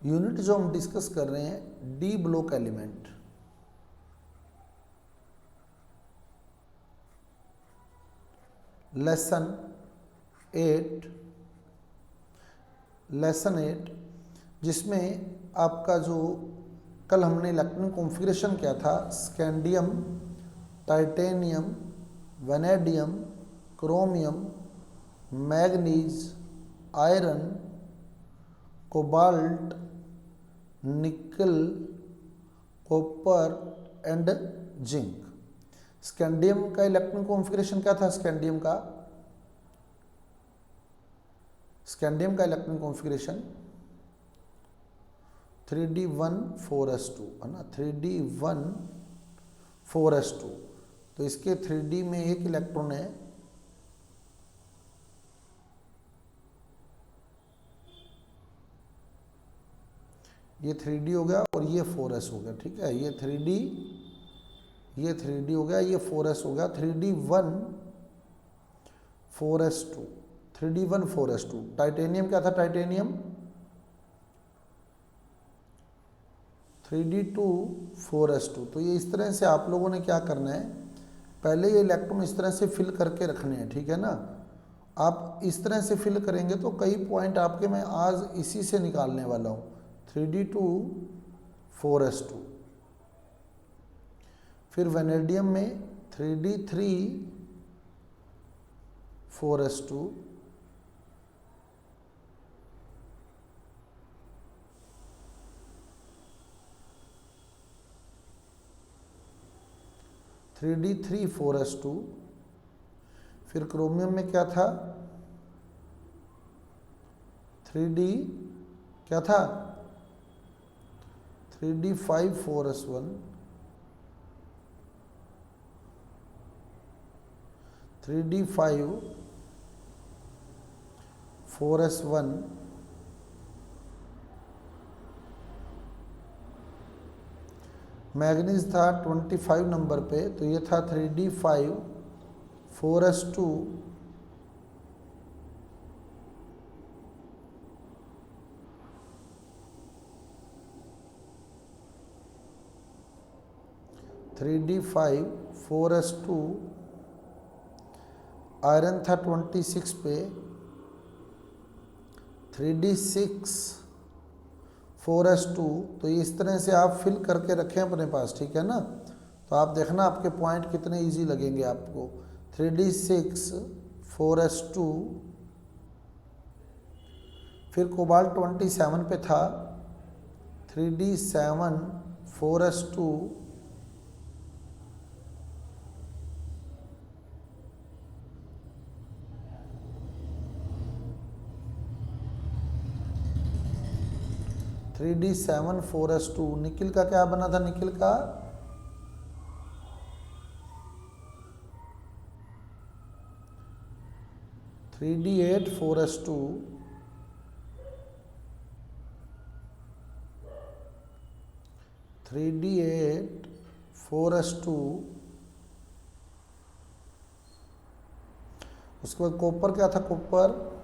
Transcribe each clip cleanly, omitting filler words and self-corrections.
Unit जो हम discuss कर रहे हैं डी ब्लॉक एलिमेंट। लेसन 8 जिसमें आपका जो कल हमने इलेक्ट्रॉनिक कॉन्फ़िगरेशन किया था, scandium, titanium, vanadium, chromium, manganese, iron, cobalt, निकल, कॉपर एंड जिंक। स्कैंडियम का इलेक्ट्रॉनिक कॉन्फ़िगरेशन क्या था? स्कैंडियम का इलेक्ट्रॉनिक कॉन्फ़िगरेशन 3d1,4s2 है ना, 3d1,4s2। तो इसके 3d में एक इलेक्ट्रॉन है, ये 3d हो गया और ये 4s हो गया। ठीक है, ये 3d हो गया, ये 4s हो गया। 3d1,4s2 टाइटेनियम क्या था? Titanium 3d2,4s2। तो ये इस तरह से आप लोगों ने क्या करना है, पहले ये इलेक्ट्रॉन इस तरह से फिल करके रखने हैं। ठीक है ना, आप इस तरह से फिल करेंगे तो कई पॉइंट आपके मैं आज इसी से निकालने वाला हूँ। 3d2,4s2। फिर वैनेडियम में 3d3,4s2। Three D three 4s2। फिर क्रोमियम में क्या था? 3d क्या था? 3d5,4s1, 3d5,4s1। मैग्नीज था 25 नंबर पे, तो ये था 3d5,4s2। 3d5,4s2। आयरन था 26 पे, 3d6,4s2। तो इस तरह से आप फिल करके रखें अपने पास। ठीक है ना, तो आप देखना आपके पॉइंट कितने इजी लगेंगे आपको। 3d6,4s2। फिर कोबाल्ट 27 पे था, 3d7,4s2। Three D seven 4s2। Nickel का क्या बना था? निकिल का 3d8,4s2। 3d8,4s2। उसके बाद कॉपर क्या था? कॉपर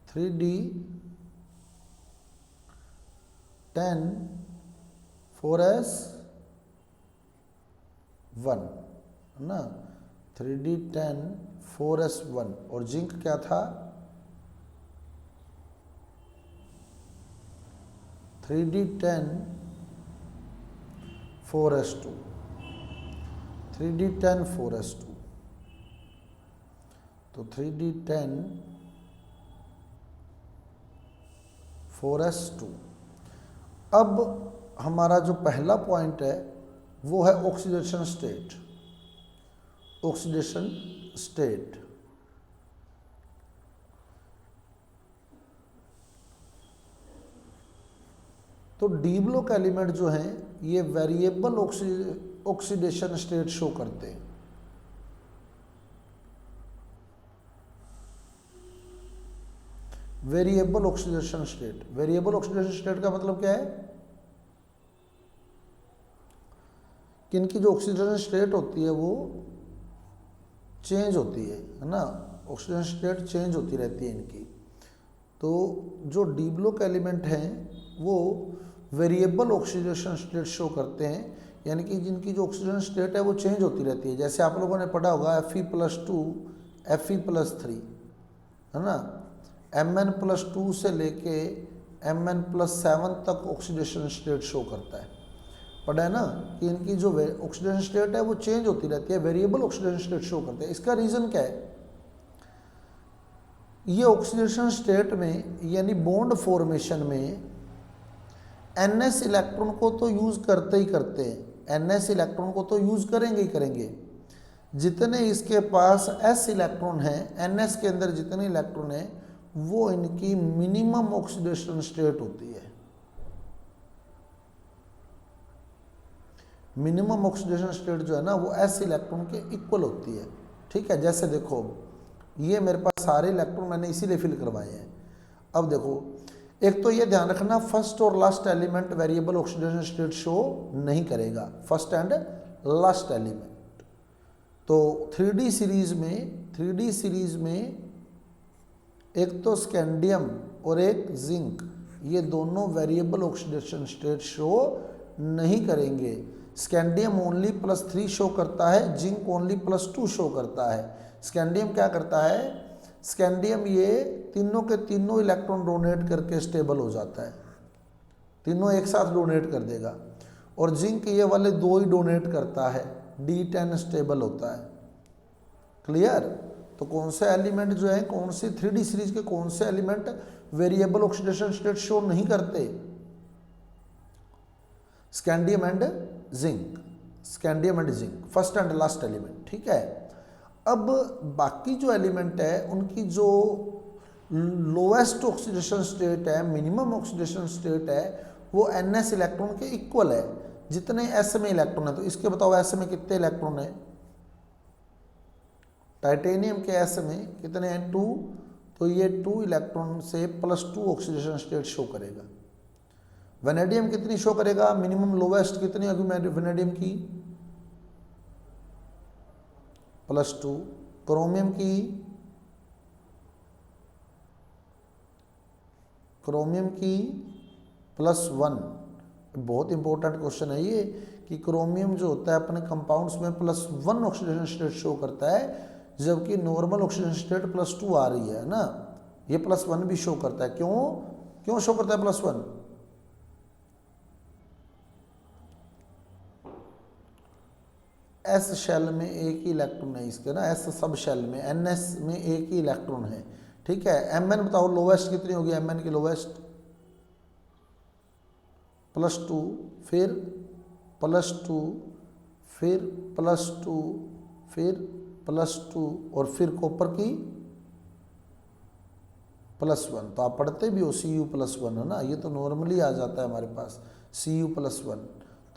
3d10,4s1 है ना, 3d10,4s1। और जिंक क्या था? 3d10,4s2। 3d10,4s2। तो 3d10,4s2। अब हमारा जो पहला पॉइंट है वो है ऑक्सीडेशन स्टेट। ऑक्सीडेशन स्टेट तो डी ब्लॉक एलिमेंट जो हैं ये वेरिएबल ऑक्सीडेशन स्टेट शो करते हैं। वेरिएबल ऑक्सीडेशन स्टेट का मतलब क्या है कि इनकी जो ऑक्सीडेशन स्टेट होती है वो चेंज होती है ना। ऑक्सीजन स्टेट चेंज होती रहती है इनकी। तो जो डी ब्लॉक एलिमेंट हैं वो वेरिएबल ऑक्सीडेशन स्टेट शो करते हैं, यानी कि जिनकी जो ऑक्सीजन स्टेट है वो चेंज होती रहती है। जैसे आप लोगों ने पढ़ा होगा Fe+2 Fe+3, है ना, Mn+2 से लेके Mn+7 तक ऑक्सीडेशन स्टेट शो करता है। पढ़ा है ना कि इनकी जो ऑक्सीडेशन स्टेट है वो चेंज होती रहती है, वेरिएबल ऑक्सीडेशन स्टेट शो करते हैं। इसका रीज़न क्या है? ये ऑक्सीडेशन स्टेट में यानी बॉन्ड फॉर्मेशन में NS इलेक्ट्रॉन को तो यूज़ करते ही करते हैं, NS इलेक्ट्रॉन को तो यूज़ करेंगे ही करेंगे। जितने इसके पास S इलेक्ट्रॉन हैं, NS के अंदर जितने इलेक्ट्रॉन हैं वो इनकी मिनिमम ऑक्सीडेशन स्टेट होती है। मिनिमम ऑक्सीडेशन स्टेट जो है ना वो S इलेक्ट्रॉन के इक्वल होती है। ठीक है, जैसे देखो ये मेरे पास सारे इलेक्ट्रॉन मैंने इसीलिए फिल करवाए हैं। अब देखो, एक तो ये ध्यान रखना फर्स्ट और last element variable oxidation state show नहीं करेगा, फर्स्ट एंड लास्ट एलिमेंट। तो 3D सीरीज में एक तो स्कैंडियम और एक जिंक, ये दोनों वेरिएबल ऑक्सीडेशन स्टेट शो नहीं करेंगे। स्कैंडियम ओनली +3 शो करता है, जिंक ओनली +2 शो करता है। स्कैंडियम क्या करता है? स्कैंडियम ये तीनों के तीनों इलेक्ट्रॉन डोनेट करके स्टेबल हो जाता है, तीनों एक साथ डोनेट कर देगा। और जिंक ये वाले 2 ही डोनेट करता है, D10 स्टेबल होता है। क्लियर? तो कौन से एलिमेंट जो है, कौन सी 3D सीरीज के कौन से element variable oxidation state show नहीं करते? Scandium and zinc, scandium and zinc, first and last element. ठीक है, अब बाकी जो एलिमेंट है उनकी जो लोएस्ट ऑक्सीडेशन स्टेट है, मिनिमम ऑक्सीडेशन स्टेट है, वो NS इलेक्ट्रॉन के इक्वल है जितने S में इलेक्ट्रॉन है। तो इसके बताओ S में कितने इलेक्ट्रॉन है? टाइटेनियम के S में कितने हैं? 2। तो ये 2 इलेक्ट्रॉन से +2 ऑक्सीडेशन स्टेट शो करेगा। वेनेडियम कितनी शो करेगा? मिनिमम लोवेस्ट कितनी होगी वेनेडियम की? +2। क्रोमियम की +1। बहुत इंपॉर्टेंट क्वेश्चन है ये कि क्रोमियम जो होता है अपने कंपाउंड्स में +1 ऑक्सीडेशन स्टेट शो करता है, जबकि नॉर्मल ऑक्सीडेशन स्टेट +2 आ रही है ना। ये +1 भी शो करता है। क्यों शो करता है +1? S शेल में एक ही इलेक्ट्रॉन है इसके ना, S सब शेल में, NS में एक ही इलेक्ट्रॉन है। ठीक है, Mn बताओ लोवेस्ट कितनी होगी? Mn की लोवेस्ट +2, फिर +2, फिर +2, फिर +2 और फिर कॉपर की +1। तो आप पढ़ते भी हो Cu+1 है ना, ये तो नॉर्मली आ जाता है हमारे पास Cu+1।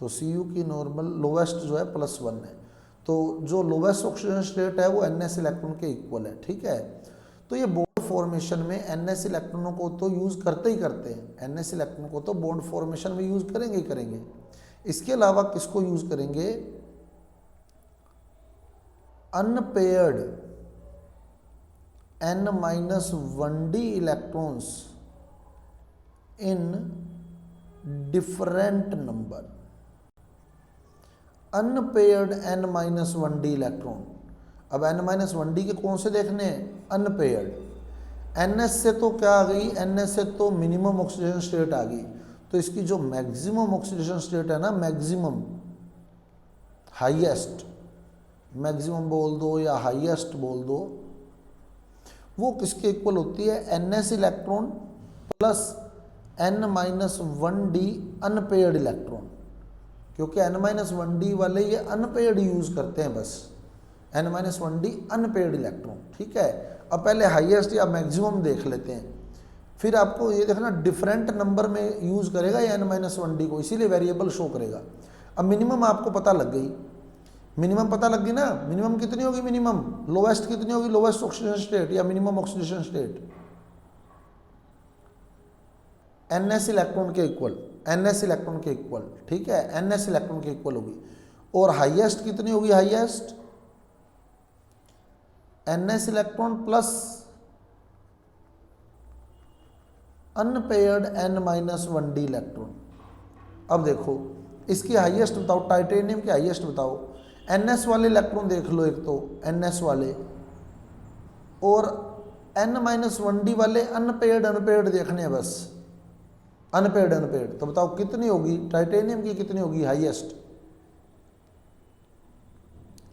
तो Cu की नॉर्मल लोवेस्ट जो है +1 है। तो जो लोवेस्ट ऑक्सीजन स्टेट है वो NS इलेक्ट्रॉन के इक्वल है। ठीक है, तो ये बॉन्ड फॉर्मेशन में NS इलेक्ट्रॉनों को तो यूज़ करते ही करते हैं, NS इलेक्ट्रॉन को तो बॉन्ड फॉर्मेशन में यूज़ करेंगे ही करेंगे। इसके अलावा किसको यूज़ करेंगे? Unpaired N-1d electrons in different number. Unpaired N-1d electron. अब N-1d के कौन से देखने हैं? अनपेयर्ड। NS से तो क्या आ गई? NS से तो मिनिमम ऑक्सीडेशन स्टेट आ गई। तो इसकी जो मैक्सिमम ऑक्सीडेशन स्टेट है ना, मैक्सिमम, हाईएस्ट, मैक्सिमम बोल दो या हाईएस्ट बोल दो, वो किसके इक्वल होती है? NS electron plus N-1d unpaired electron. क्योंकि N-1d वाले ये अनपेयर्ड यूज़ करते हैं, बस N-1d अनपेयर्ड इलेक्ट्रॉन। ठीक है, अब पहले हाईएस्ट या मैक्सिमम देख लेते हैं, फिर आपको ये देखना डिफरेंट नंबर में यूज़ करेगा या N-1d को, इसीलिए वेरिएबल शो करेगा। अब मिनिमम आपको पता लग गई, मिनिमम पता लग गई ना। मिनिमम कितनी होगी? मिनिमम लोवेस्ट कितनी होगी? लोवेस्ट ऑक्सीडेशन स्टेट या minimum oxidation state NS electron के इक्वल, NS इलेक्ट्रॉन के इक्वल। ठीक है, NS इलेक्ट्रॉन के इक्वल होगी। और हाईएस्ट कितनी होगी? Highest NS electron plus unpaired N-1d electron. अब देखो इसकी हाईएस्ट बताओ, टाइटेनियम की हाईएस्ट बताओ। NS वाले इलेक्ट्रॉन देख लो, एक तो NS वाले और N-1d वाले अनपेयर्ड देखने हैं बस, अनपेयर्ड। तो बताओ कितनी होगी टाइटेनियम की, कितनी होगी हाईएस्ट?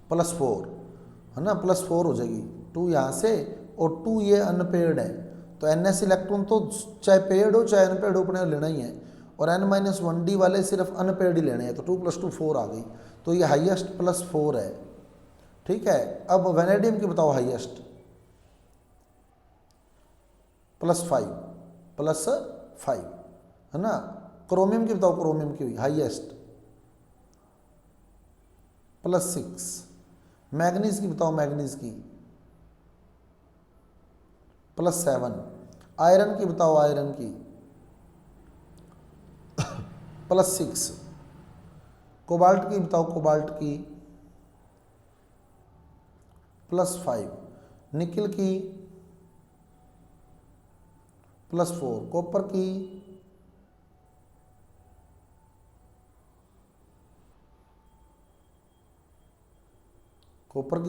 +4 है ना, +4 हो जाएगी। 2 यहाँ से और 2 ये अनपेयर्ड है, तो NS इलेक्ट्रॉन तो चाहे पेयर्ड हो चाहे अनपेयर्ड हो अपने लेना ही है, और N-1d वाले सिर्फ अनपेयर्ड ही लेने हैं, तो 2 + 2 4 आ गई, तो ये हाईएस्ट +4 है। ठीक है, अब वेनेडियम की बताओ हाईएस्ट, +5 है ना। क्रोमियम की बताओ, क्रोमियम की हाईएस्ट +6। मैग्नीज की बताओ, मैग्नीज की +7। आयरन की बताओ, आयरन की +6। कोबाल्ट की बताओ, कोबाल्ट की +5। निकिल की +4। कॉपर की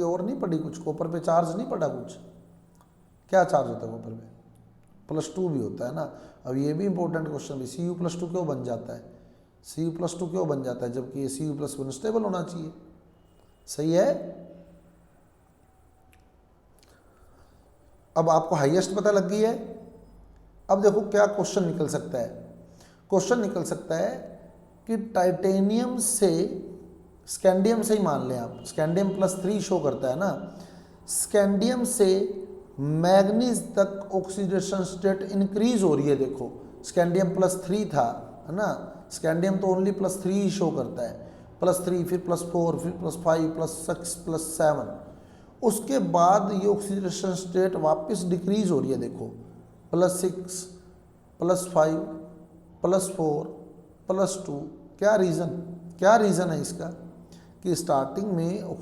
और नहीं पड़ी कुछ, कॉपर पे चार्ज नहीं पड़ा कुछ, क्या चार्ज होता है कॉपर पे? +2 भी होता है ना। अब ये भी इंपॉर्टेंट क्वेश्चन भी, Cu+2 क्यों बन जाता है? Cu+2 क्यों बन जाता है जबकि ये Cu+1 स्टेबल होना चाहिए? सही है। अब आपको हाईएस्ट पता लग गई है। अब देखो क्या क्वेश्चन निकल सकता है। क्वेश्चन निकल सकता है कि टाइटेनियम से, स्कैंडियम से ही मान लें आप, स्कैंडियम +3 शो करता है ना, स्कैंडियम से मैग्नीज तक ऑक्सीडेशन स्टेट इंक्रीज हो रही है। देखो स्कैंडियम +3 था, है ना, स्कैंडियम तो ओनली +3 ही शो करता है, +3 फिर +4 फिर +5 +6 +7, उसके बाद ये ऑक्सीडेशन स्टेट वापस डिक्रीज हो रही है। देखो +6 +5 +4 +2। क्या रीज़न है इसका कि स्टार्टिंग में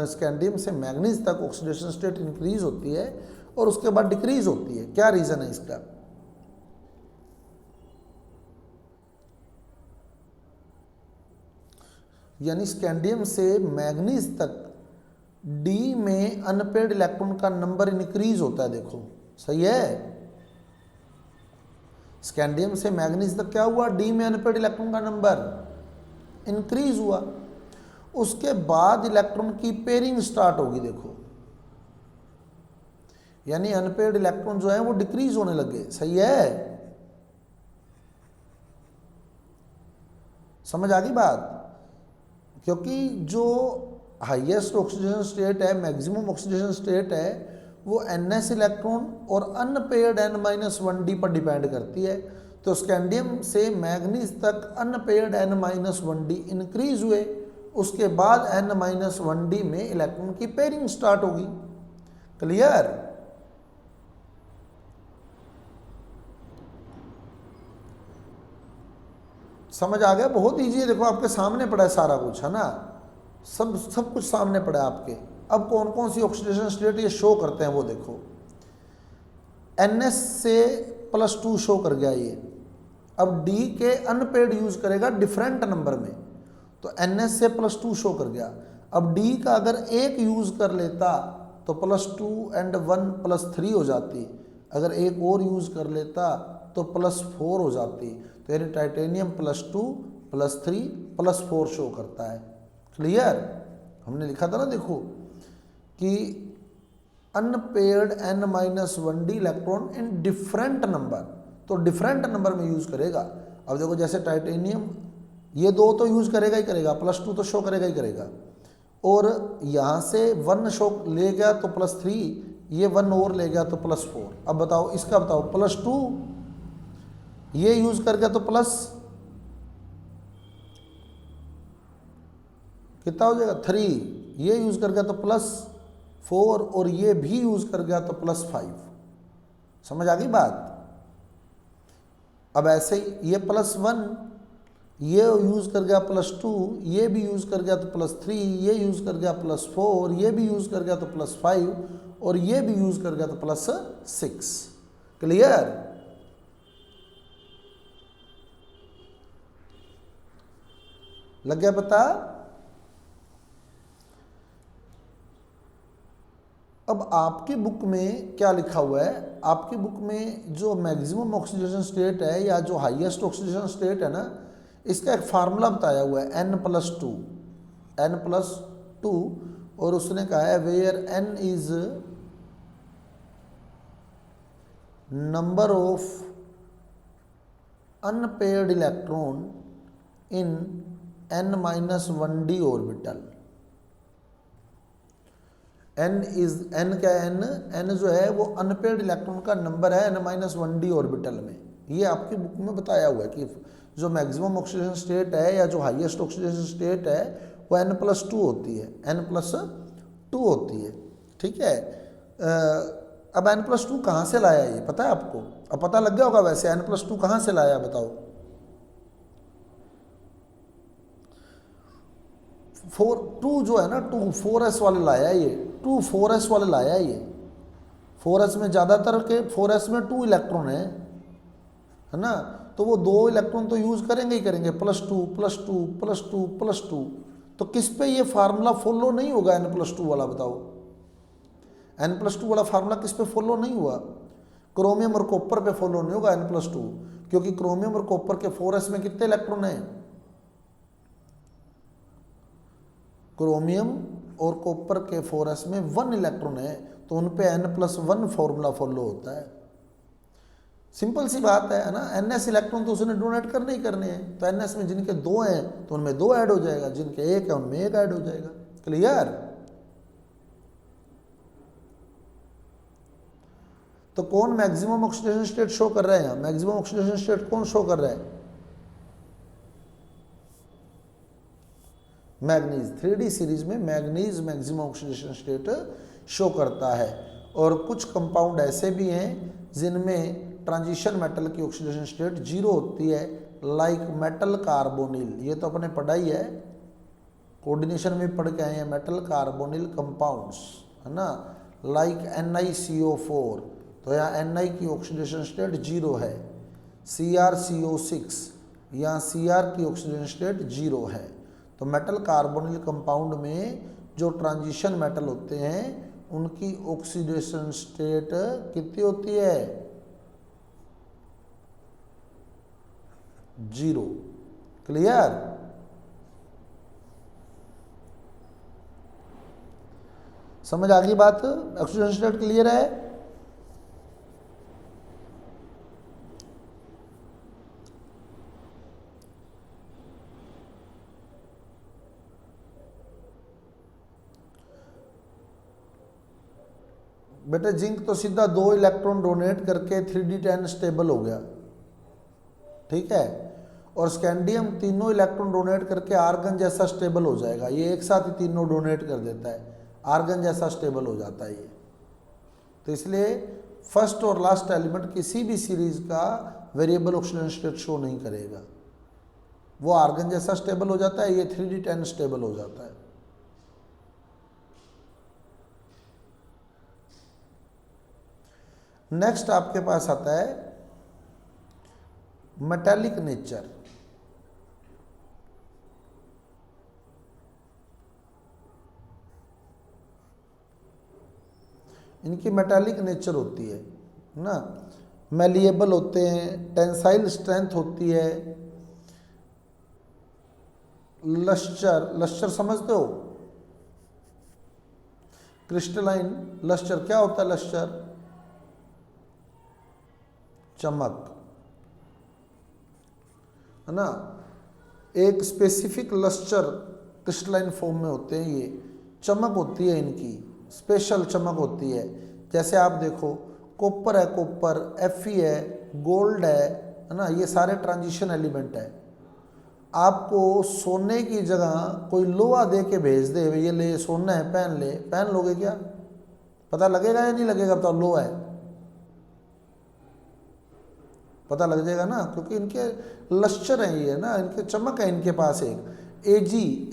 स्कैंडियम से मैग्नीज तक ऑक्सीडेशन स्टेट इंक्रीज होती है और उसके बाद डिक्रीज होती है? क्या रीज़न है इसका? यानी स्कैंडियम से मैग्नीज तक D में अनपेयर्ड इलेक्ट्रॉन का नंबर इंक्रीज होता है। देखो सही है, स्कैंडियम से मैग्नीज तक क्या हुआ, D में अनपेयर्ड इलेक्ट्रॉन का नंबर इंक्रीज हुआ, उसके बाद इलेक्ट्रॉन की पेयरिंग स्टार्ट होगी। देखो यानी अनपेयर्ड इलेक्ट्रॉन जो है वो डिक्रीज होने लगे। सही है, समझ आ गई बात? क्योंकि जो हाईएस्ट ऑक्सीडेशन स्टेट है, मैक्सिमम ऑक्सीडेशन स्टेट है, वो NS इलेक्ट्रॉन और अनपेयर्ड N-1d पर डिपेंड करती है। तो स्कैंडियम से मैग्नीज तक अनपेयर्ड N-1d इंक्रीज हुए, उसके बाद N-1d में इलेक्ट्रॉन की पेयरिंग स्टार्ट होगी। क्लियर? समझ आ गया? बहुत ईजी है। देखो आपके सामने पड़ा है सारा कुछ, है ना, सब कुछ सामने पड़ा है आपके। अब कौन कौन सी ऑक्सीडेशन स्टेट ये शो करते हैं वो देखो। NS से +2 शो कर गया ये, अब D के अनपेयर्ड यूज करेगा डिफरेंट नंबर में, तो NS से +2 शो कर गया। अब D का अगर एक यूज कर लेता तो +2 and 1 +3 हो जाती, अगर एक और यूज कर लेता तो +4 हो जाती। तो यानी टाइटेनियम +2 +3 +4 शो करता है। क्लियर? हमने लिखा था ना, देखो कि unpaired N-1d electron in different number, तो डिफरेंट नंबर में यूज करेगा। अब देखो जैसे टाइटेनियम ये 2 तो यूज करेगा ही करेगा, +2 तो शो करेगा ही करेगा, और यहाँ से 1 शो ले गया तो +3, ये 1 और ले गया तो +4। अब बताओ इसका, बताओ +2 ये यूज कर गया तो कितना हो जाएगा 3, ये यूज कर गया तो +4, और ये भी यूज कर गया तो +5। समझ आ गई बात? अब ऐसे ही ये +1 ये यूज कर गया +2, ये भी यूज कर गया तो +3, ये यूज कर गया +4, ये भी यूज कर गया तो +5, और ये भी यूज कर गया तो +6। क्लियर? लग गया पता? अब आपकी बुक में क्या लिखा हुआ है? आपकी बुक में जो मैक्सिमम ऑक्सीडेशन स्टेट है या जो हाईएस्ट ऑक्सीडेशन स्टेट है ना, इसका एक फार्मूला बताया हुआ है N+2, N+2, और उसने कहा है where N is number of unpaired electron in N-1d orbital. N क्या है? N जो है वो अनपेयर्ड इलेक्ट्रॉन का नंबर है N-1d ऑर्बिटल में। ये आपकी बुक में बताया हुआ है कि जो मैक्सिमम ऑक्सीडेशन स्टेट है या जो हाईएस्ट ऑक्सीडेशन स्टेट है वो N+2 होती है, N+2 होती है। ठीक है। अब N+2 कहाँ से लाया ये पता है आपको? अब पता लग गया होगा वैसे N+2 कहाँ से लाया बताओ? 2 जो है ना, 2 4s वाले लाया है ये, 2 4s वाले लाया है ये। 4s में ज़्यादातर के 4s में 2 इलेक्ट्रॉन है ना, तो वो 2 इलेक्ट्रॉन तो यूज करेंगे ही करेंगे, +2 +2 +2 +2। तो किस पे ये फार्मूला फॉलो नहीं होगा N+2 वाला बताओ? N+2 वाला फार्मूला किस पे फॉलो नहीं हुआ? क्रोमियम और कॉपर पे फॉलो नहीं होगा N+2, क्योंकि क्रोमियम और कॉपर के 4s में कितने इलेक्ट्रॉन हैं? क्रोमियम और कॉपर के 4s में 1 इलेक्ट्रॉन है, तो उन पे N+1 फॉर्मूला फॉलो होता है। सिंपल सी बात है ना। NS इलेक्ट्रॉन तो उसने डोनेट करने ही करने हैं, तो NS में जिनके 2 हैं तो उनमें 2 ऐड हो जाएगा, जिनके 1 है उनमें 1 ऐड हो जाएगा। क्लियर? तो कौन मैक्सिमम ऑक्सीडेशन स्टेट शो कर रहा है यहाँ? मैक्सिमम ऑक्सीडेशन स्टेट कौन शो कर रहा है? मैग्नीज। 3D सीरीज में manganese maximum oxidation state show करता है। और कुछ कंपाउंड ऐसे भी हैं जिनमें ट्रांजिशन मेटल की ऑक्सीडेशन स्टेट 0 होती है, लाइक मेटल कार्बोनिल। ये तो अपने पढ़ा ही है, कोऑर्डिनेशन में पढ़ के आए हैं, मेटल कार्बोनिल कंपाउंड्स, है ना, लाइक NiCO4। तो यहाँ Ni की ऑक्सीडेशन स्टेट 0 है। CrCO6, यहाँ Cr की ऑक्सीडेशन स्टेट 0 है। तो मेटल कार्बोनिल कंपाउंड में जो ट्रांजिशन मेटल होते हैं उनकी ऑक्सीडेशन स्टेट कितनी होती है? 0। क्लियर? समझ आ गई बात? ऑक्सीडेशन स्टेट क्लियर है? बेटे जिंक तो सीधा 2 इलेक्ट्रॉन डोनेट करके 3d10 स्टेबल हो गया, ठीक है। और स्कैंडियम तीनों इलेक्ट्रॉन डोनेट करके आर्गन जैसा स्टेबल हो जाएगा। ये एक साथ ही तीनों डोनेट कर देता है, आर्गन जैसा स्टेबल हो जाता है ये। तो इसलिए फर्स्ट और लास्ट एलिमेंट किसी भी सीरीज का वेरिएबल ऑक्सीडेशन स्टेट शो नहीं करेगा। वो आर्गन जैसा स्टेबल हो जाता है, ये 3d10 स्टेबल हो जाता है। नेक्स्ट आपके पास आता है मेटालिक नेचर। इनकी मेटालिक नेचर होती है ना, मैलिएबल होते हैं, टेंसाइल स्ट्रेंथ होती है, लस्टर समझते हो? क्रिस्टलाइन लस्टर क्या होता है? लस्टर चमक, है ना। एक स्पेसिफिक लस्टर क्रिस्टलाइन फॉर्म में होते हैं, ये चमक होती है इनकी, स्पेशल चमक होती है। जैसे आप देखो कॉपर है, कॉपर, Fe है, गोल्ड है ना, ये सारे ट्रांजिशन एलिमेंट है। आपको सोने की जगह कोई लोहा दे के भेज दे, ये ले सोना है, पहन ले, पहन लोगे क्या? पता लगेगा या नहीं लगेगा? बताओ, लोहा है, पता लग जाएगा ना, क्योंकि इनके लस्टर है ये ना, इनके चमक है इनके पास। एक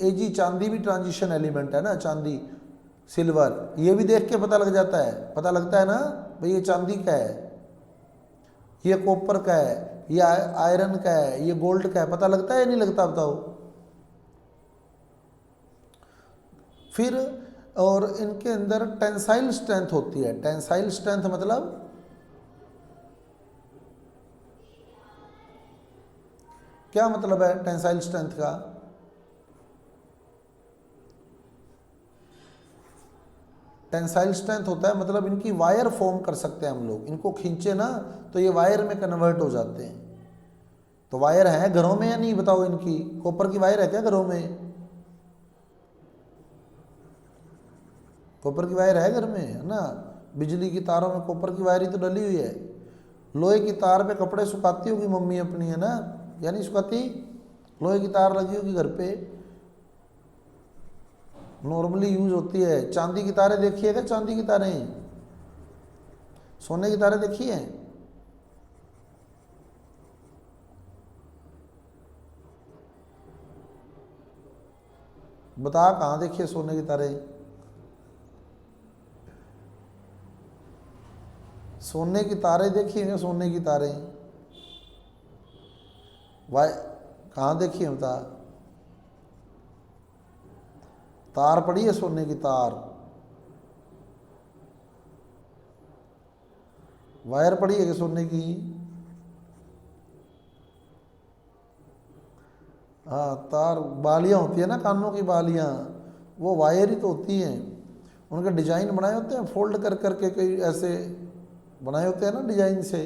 एजी चांदी भी ट्रांजिशन एलिमेंट है ना, चांदी सिल्वर, ये भी देख के पता लग जाता है, पता लगता है ना भाई ये चांदी का है, ये कॉपर का है, ये आयरन का है, ये गोल्ड का है, पता लगता है या नहीं लगता बताओ। फिर और इनके अंदर टेंसाइल स्ट्रेंथ होती है। टेंसाइल स्ट्रेंथ मतलब क्या मतलब है टेंसाइल स्ट्रेंथ का? टेंसाइल स्ट्रेंथ होता है मतलब इनकी वायर फॉर्म कर सकते हैं हम लोग, इनको खींचे ना तो ये वायर में कन्वर्ट हो जाते हैं। तो वायर है घरों में या नहीं बताओ, इनकी कॉपर की वायर है क्या घरों में? कॉपर की वायर है घर में, है ना। बिजली की तारों में कॉपर की वायर ही तो डली हुई है। लोहे की तार पे कपड़े सुखाती होगी मम्मी अपनी, है ना, या नहीं सुखाती? लोहे की तार लगी होगी घर पे, नॉर्मली यूज होती है। चांदी की तारें देखी है क्या? चांदी की तारें, सोने की तारें देखी है? बता कहाँ देखी है सोने की तारें? सोने की तारें देखी है? सोने की तारें वाई कहाँ देखी है बता? तार पड़ी है सोने की तार, वायर पड़ी है कि सोने की? हाँ तार, बालियाँ होती है ना कानों की बालियाँ, वो वायर ही तो होती हैं। उनके डिजाइन बनाए होते हैं फोल्ड कर करके, कई ऐसे बनाए होते हैं ना डिजाइन से,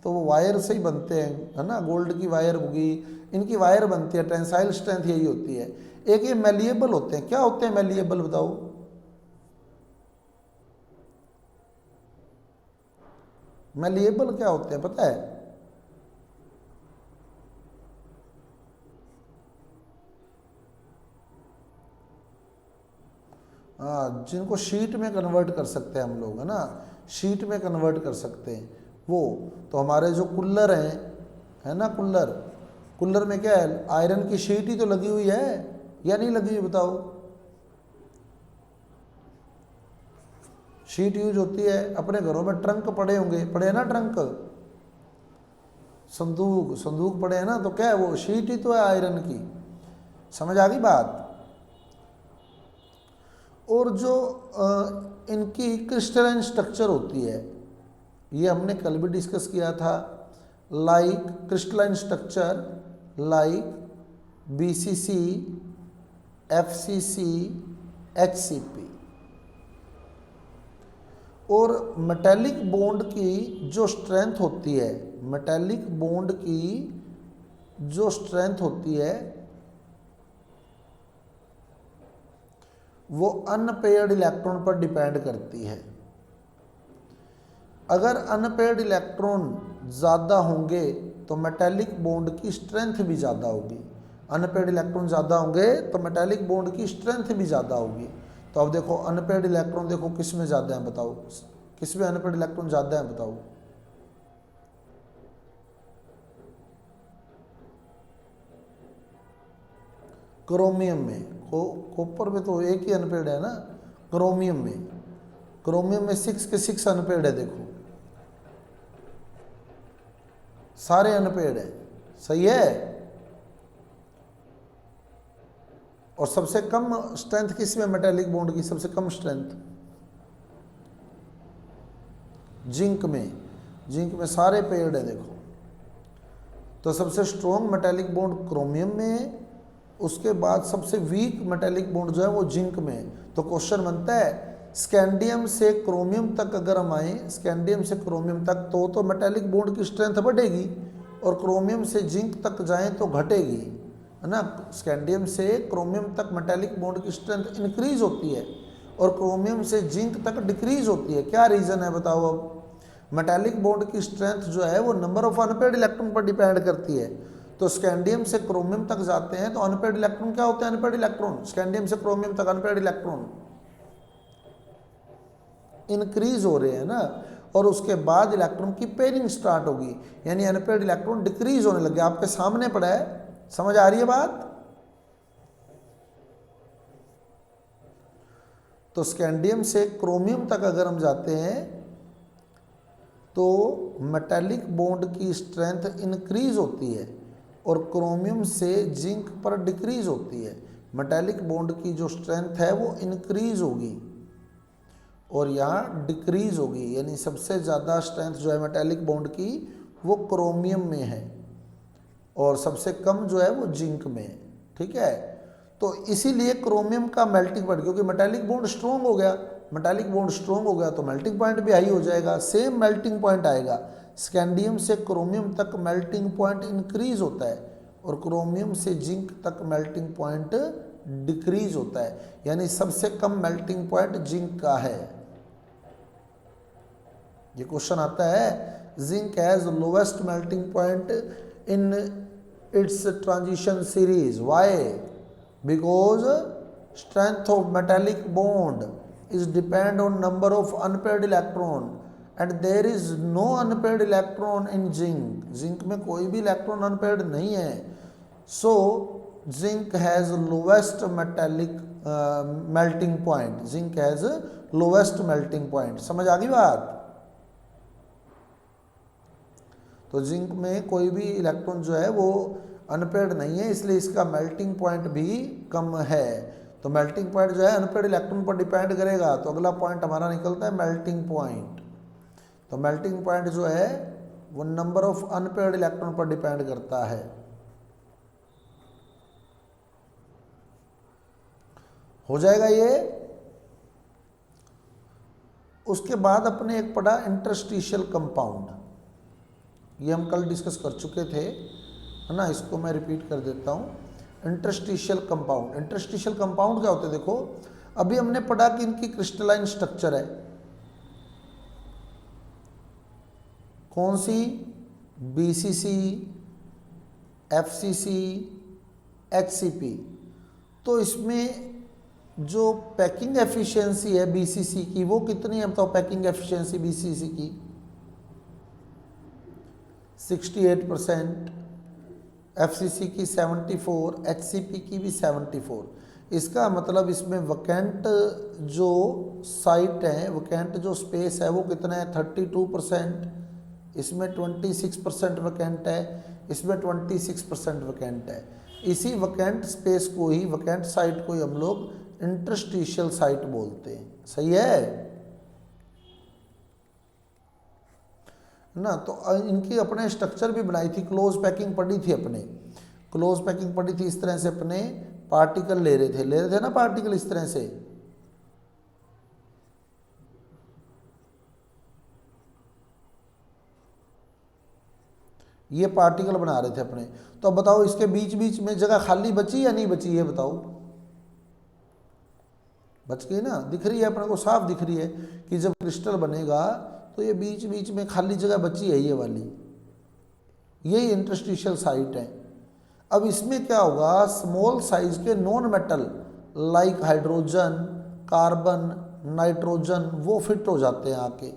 तो वो वायर से ही बनते हैं, है ना। गोल्ड की वायर होगी, इनकी वायर बनती है। टेंसाइल स्ट्रेंथ यही होती है। एक ये मेलिएबल होते हैं। क्या होते हैं मेलिएबल बताओ? मेलिएबल क्या होते हैं पता है? हाँ, जिनको शीट में कन्वर्ट कर सकते हैं हम लोग, है ना, शीट में कन्वर्ट कर सकते हैं वो। तो हमारे जो कुल्लर हैं, है ना, कुल्लर, कुल्लर में क्या है? आयरन की शीट ही तो लगी हुई है या नहीं लगी हुई बताओ? शीट यूज होती है। अपने घरों में ट्रंक पड़े होंगे, पड़े हैं ना ट्रंक, संदूक, संदूक पड़े हैं ना, तो क्या है? वो शीट ही तो है आयरन की। समझ आ गई बात? और जो इनकी क्रिस्टलाइन स्ट्रक्चर होती है, ये हमने कल भी डिस्कस किया था। Like crystalline structure like BCC, FCC, HCP. और मेटेलिक बॉन्ड की जो स्ट्रेंथ होती है, मेटेलिक बॉन्ड की जो स्ट्रेंथ होती है वो अनपेयर्ड इलेक्ट्रॉन पर डिपेंड करती है। अगर अनपेयर्ड इलेक्ट्रॉन ज़्यादा होंगे तो मेटेलिक बॉन्ड की स्ट्रेंथ भी ज़्यादा होगी। अनपेयर्ड इलेक्ट्रॉन ज़्यादा होंगे तो मेटेलिक बॉन्ड की स्ट्रेंथ भी ज़्यादा होगी। तो अब देखो अनपेयर्ड इलेक्ट्रॉन, देखो किस में ज़्यादा है बताओ? किस में अनपेयर्ड इलेक्ट्रॉन ज़्यादा है बताओ? क्रोमियम में। कॉपर में तो एक ही अनपेयर्ड है ना, क्रोमियम में। क्रोमियम में 6 के 6 अनपेयर्ड है। देखो सारे अनपेयर्ड है, सही है। और सबसे कम स्ट्रेंथ किस में? मेटेलिक बॉन्ड की सबसे कम स्ट्रेंथ जिंक में। जिंक में सारे पेयर्ड है देखो। तो सबसे स्ट्रॉन्ग मेटेलिक बॉन्ड क्रोमियम में है, उसके बाद सबसे वीक मेटेलिक बॉन्ड जो है वो जिंक में है। तो क्वेश्चन बनता है स्कैंडियम से क्रोमियम तक अगर हम आए, स्कैंडियम से क्रोमियम तक, तो मेटेलिक बॉन्ड की स्ट्रेंथ बढ़ेगी, और क्रोमियम से जिंक तक जाएं तो घटेगी, है ना। स्कैंडियम से क्रोमियम तक मेटेलिक बॉन्ड की स्ट्रेंथ इंक्रीज होती है और क्रोमियम से जिंक तक डिक्रीज होती है। क्या रीज़न है बताओ? अब मेटेलिक बॉन्ड की स्ट्रेंथ जो है वो नंबर ऑफ अनपेयर्ड इलेक्ट्रॉन पर डिपेंड करती है। तो स्कैंडियम से क्रोमियम तक जाते हैं तो अनपेयर्ड इलेक्ट्रॉन क्या होते हैं? Unpaired electron. स्कैंडियम से क्रोमियम तक अनपेयर्ड इलेक्ट्रॉन इंक्रीज हो रहे हैं ना, और उसके बाद इलेक्ट्रॉन की पेयरिंग स्टार्ट होगी, यानी अनपेयर्ड इलेक्ट्रॉन डिक्रीज होने लगे। आपके सामने पड़ा है, समझ आ रही है बात? तो स्कैंडियम से क्रोमियम तक अगर हम जाते हैं तो मेटालिक बॉन्ड की स्ट्रेंथ इंक्रीज होती है और क्रोमियम से जिंक पर डिक्रीज होती है। मेटालिक बॉन्ड की जो स्ट्रेंथ है वो इंक्रीज होगी और यहाँ डिक्रीज होगी, यानी सबसे ज़्यादा स्ट्रेंथ जो है मेटालिक बॉन्ड की वो क्रोमियम में है और सबसे कम जो है वो जिंक में है। ठीक है, तो इसीलिए क्रोमियम का मेल्टिंग पॉइंट, क्योंकि मेटालिक बॉन्ड स्ट्रॉन्ग हो गया, मेटालिक बॉन्ड स्ट्रॉन्ग हो गया तो मेल्टिंग पॉइंट भी हाई हो जाएगा, सेम मेल्टिंग पॉइंट आएगा। स्कैंडियम से क्रोमियम तक मेल्टिंग पॉइंट इंक्रीज होता है और क्रोमियम से जिंक तक मेल्टिंग पॉइंट डिक्रीज होता है, यानी सबसे कम मेल्टिंग पॉइंट जिंक का है। ये क्वेश्चन आता है, zinc has lowest melting point in its transition series, why? Because strength of metallic bond is depend on number of unpaired electron and there is no unpaired electron in zinc. Zinc में कोई भी electron unpaired नहीं है, so zinc has lowest metallic melting point. Zinc has lowest melting point. समझ आ गई बात? तो zinc में कोई भी इलेक्ट्रॉन जो है वो अनपेयर्ड नहीं है, इसलिए इसका मेल्टिंग पॉइंट भी कम है। तो मेल्टिंग पॉइंट जो है अनपेयर्ड इलेक्ट्रॉन पर डिपेंड करेगा, तो अगला पॉइंट हमारा निकलता है मेल्टिंग पॉइंट। तो मेल्टिंग पॉइंट जो है वो नंबर ऑफ अनपेयर्ड इलेक्ट्रॉन पर डिपेंड करता है। हो जाएगा ये। उसके बाद अपने एक पढ़ा इंटरस्टिशियल कंपाउंड, ये हम कल डिस्कस कर चुके थे, है ना, इसको मैं रिपीट कर देता हूँ। इंटरस्टिशियल कंपाउंड, इंटरस्टिशियल कंपाउंड क्या होते हैं? देखो अभी हमने पढ़ा कि इनकी क्रिस्टलाइन स्ट्रक्चर है, कौन सी? BCC, FCC, HCP. तो इसमें जो पैकिंग एफिशिएंसी है बीसीसी की वो कितनी है बताओ? पैकिंग एफिशिएंसी बीसीसी की 68%, एफसीसी की 74, एचसीपी की भी 74। इसका मतलब इसमें वैकेंट जो साइट है, वैकेंट जो स्पेस है वो कितना है? 32%। इसमें 26% वैकेंट है, इसमें 26% वैकेंट है। इसी वैकेंट स्पेस को ही, वैकेंट साइट को ही हम लोग इंटरस्टिशियल साइट बोलते हैं। सही है ना? तो इनकी अपने स्ट्रक्चर भी बनाई थी, क्लोज पैकिंग पढ़ी थी अपने, क्लोज पैकिंग पढ़ी थी। इस तरह से अपने पार्टिकल ले रहे थे ना पार्टिकल, इस तरह से। ये पार्टिकल बना रहे थे अपने। तो अब बताओ इसके बीच बीच में जगह खाली बची या नहीं बची, ये बताओ? बच गई ना, दिख रही है अपने को, साफ दिख रही है कि जब क्रिस्टल बनेगा तो ये बीच बीच में खाली जगह बची है, ये वाली, यही इंटरस्टिशियल साइट है। अब इसमें क्या होगा? स्मॉल साइज के non metal like hydrogen, carbon, nitrogen वो फिट हो जाते हैं आके।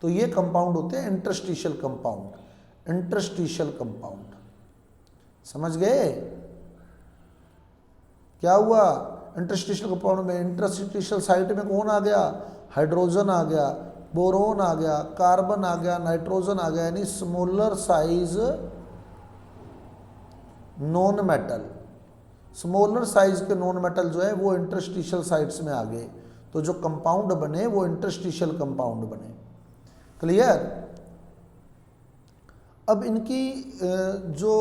तो ये कंपाउंड होते हैं इंटरस्टिशियल कंपाउंड। इंटरस्टिशियल कंपाउंड समझ गए क्या हुआ? इंटरस्टिशियल कंपाउंड में, इंटरस्टिशियल साइट में कौन आ गया? हाइड्रोजन आ गया, बोरोन आ गया, कार्बन आ गया, नाइट्रोजन आ गया, यानी smaller size non metal. Smaller size के नॉन मेटल जो है वो इंटरस्टिशियल साइट्स में आ गए, तो जो कंपाउंड बने वो इंटरस्टिशियल कंपाउंड बने। क्लियर? अब इनकी जो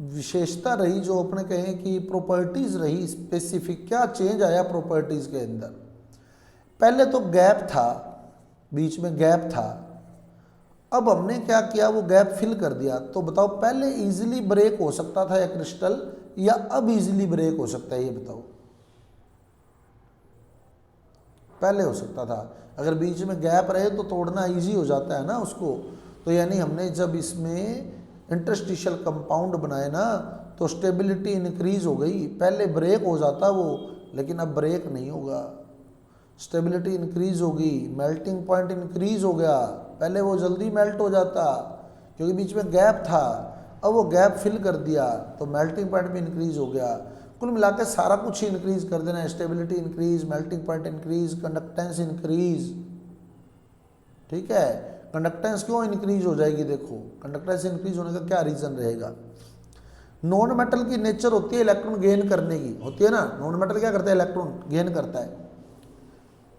विशेषता रही, जो अपने कहें कि प्रॉपर्टीज रही स्पेसिफिक, क्या चेंज आया प्रॉपर्टीज के अंदर? पहले तो गैप था, बीच में गैप था, अब हमने क्या किया? वो गैप फिल कर दिया। तो बताओ पहले इजीली ब्रेक हो सकता था या क्रिस्टल, या अब इजीली ब्रेक हो सकता है? ये बताओ। पहले हो सकता था, अगर बीच में गैप रहे तो तोड़ना इजी हो जाता है ना उसको। तो यानी हमने जब इसमें इंटरस्टिशियल कंपाउंड बनाए ना तो स्टेबिलिटी इंक्रीज हो गई। पहले ब्रेक हो जाता वो, लेकिन अब ब्रेक नहीं होगा, स्टेबिलिटी इंक्रीज होगी, मेल्टिंग पॉइंट इंक्रीज हो गया। पहले वो जल्दी मेल्ट हो जाता क्योंकि बीच में गैप था, अब वो गैप फिल कर दिया तो मेल्टिंग पॉइंट भी इंक्रीज हो गया। कुल मिला के सारा कुछ ही इंक्रीज कर देना है, stability increase, melting point increase, conductance increase, ठीक है। कंडक्टेंस क्यों इंक्रीज हो जाएगी, देखो कंडक्टेंस इंक्रीज होने का क्या रीजन रहेगा। नॉन मेटल की नेचर होती है इलेक्ट्रॉन गेन करने की, होती है ना, नॉन मेटल क्या करता है, इलेक्ट्रॉन गेन करता है,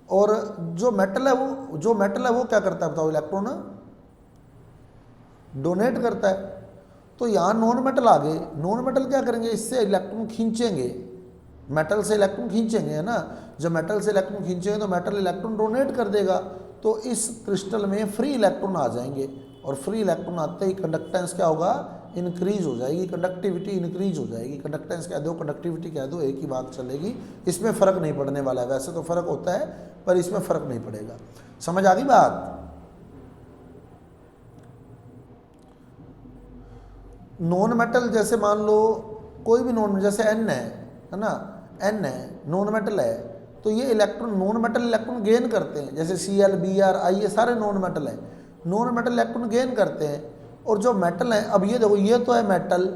और जो मेटल है वो क्या करता है बताओ, इलेक्ट्रॉन डोनेट करता है। तो यहाँ नॉन मेटल आ गए, नॉन मेटल क्या करेंगे, इससे इलेक्ट्रॉन खींचेंगे, मेटल से इलेक्ट्रॉन खींचेंगे, है ना। जब मेटल से इलेक्ट्रॉन खींचेंगे तो मेटल इलेक्ट्रॉन डोनेट कर देगा, तो इस क्रिस्टल में फ्री इलेक्ट्रॉन आ जाएंगे, और फ्री इलेक्ट्रॉन आते ही कंडक्टेंस क्या होगा, इंक्रीज हो जाएगी, कंडक्टिविटी इंक्रीज हो जाएगी। कंडक्टेंस कह दो, कंडक्टिविटी कह दो, एक ही बात चलेगी, इसमें फ़र्क नहीं पड़ने वाला है। वैसे तो फ़र्क होता है पर इसमें फ़र्क नहीं पड़ेगा। समझ आ गई बात। नॉन मेटल जैसे मान लो कोई भी नॉन, जैसे एन है ना, एन है नॉन मेटल है, तो ये electron non metal electron gain करते हैं, जैसे Cl Br I ये सारे नॉन मेटल है, नॉन मेटल इलेक्ट्रॉन गेन करते हैं। और जो मेटल है, अब ये देखो ये तो है मेटल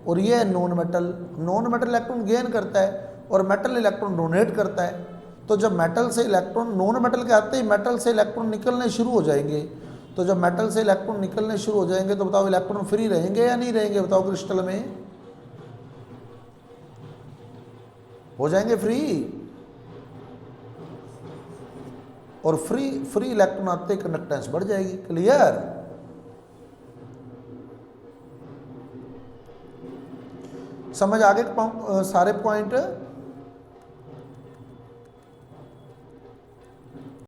और ये है non metal, non metal electron gain करता है और मेटल इलेक्ट्रॉन डोनेट करता है। तो जब मेटल से इलेक्ट्रॉन, नॉन मेटल के आते ही मेटल से इलेक्ट्रॉन निकलने शुरू हो जाएंगे, तो जब मेटल से इलेक्ट्रॉन निकलने शुरू हो जाएंगे तो बताओ इलेक्ट्रॉन फ्री रहेंगे या नहीं रहेंगे, बताओ क्रिस्टल में हो जाएंगे फ्री, और फ्री इलेक्ट्रॉन आते ही कंडक्टेंस बढ़ जाएगी। क्लियर। समझ आ गए सारे पॉइंट।